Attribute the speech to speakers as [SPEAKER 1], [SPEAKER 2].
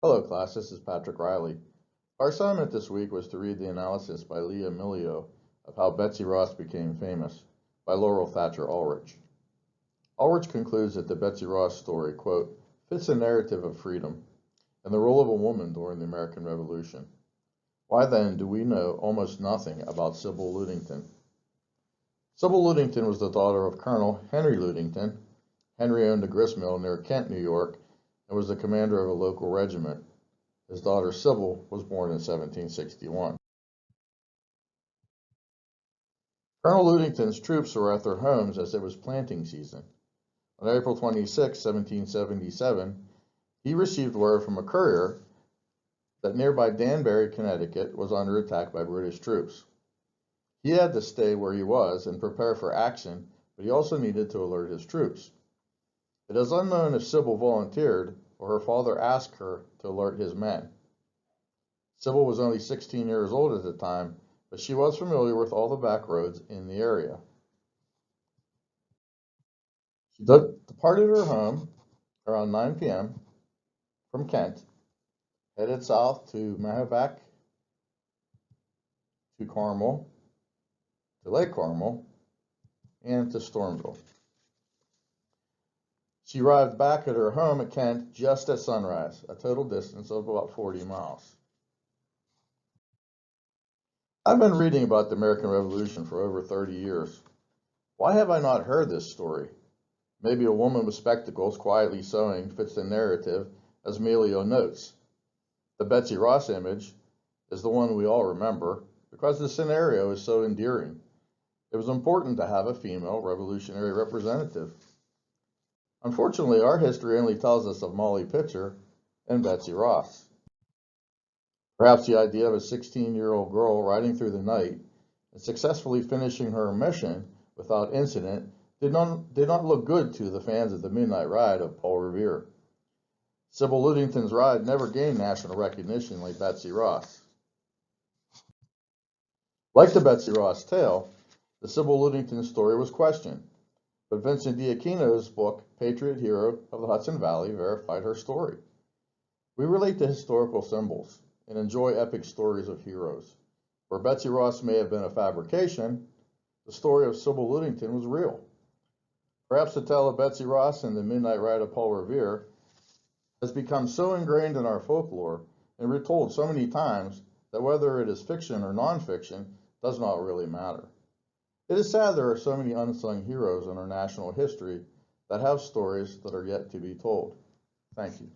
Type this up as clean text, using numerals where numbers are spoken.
[SPEAKER 1] Hello class, this is Patrick Riley. Our assignment this week was to read the analysis by Leah Milio of How Betsy Ross Became Famous by Laurel Thatcher Ulrich. Ulrich concludes that the Betsy Ross story, quote, fits a narrative of freedom and the role of a woman during the American Revolution. Why then do we know almost nothing about Sybil Ludington? Sybil Ludington was the daughter of Colonel Henry Ludington. Henry owned a grist mill near Kent, New York, and was the commander of a local regiment. His daughter Sybil was born in 1761. Colonel Ludington's troops were at their homes as it was planting season. On April 26, 1777, he received word from a courier that nearby Danbury, Connecticut, was under attack by British troops. He had to stay where he was and prepare for action, but he also needed to alert his troops. It is unknown if Sybil volunteered or her father asked her to alert his men. Sybil was only 16 years old at the time, but she was familiar with all the back roads in the area. She departed her home around 9 p.m. from Kent, headed south to Mahopac, to Carmel, to Lake Carmel, and to Stormville. She arrived back at her home at Kent just at sunrise, a total distance of about 40 miles. I've been reading about the American Revolution for over 30 years. Why have I not heard this story? Maybe a woman with spectacles quietly sewing fits the narrative, as Milio notes. The Betsy Ross image is the one we all remember because the scenario is so endearing. It was important to have a female revolutionary representative. Unfortunately, our history only tells us of Molly Pitcher and Betsy Ross. Perhaps the idea of a 16-year-old girl riding through the night and successfully finishing her mission without incident did not look good to the fans of the Midnight Ride of Paul Revere. Sybil Ludington's ride never gained national recognition like Betsy Ross. Like the Betsy Ross tale, the Sybil Ludington story was questioned, but Vincent D'Aquino's book, Patriot Hero of the Hudson Valley, verified her story. We relate to historical symbols and enjoy epic stories of heroes. Where Betsy Ross may have been a fabrication, the story of Sybil Ludington was real. Perhaps the tale of Betsy Ross and the Midnight Ride of Paul Revere has become so ingrained in our folklore and retold so many times that whether it is fiction or nonfiction does not really matter. It is sad there are so many unsung heroes in our national history that have stories that are yet to be told. Thank you.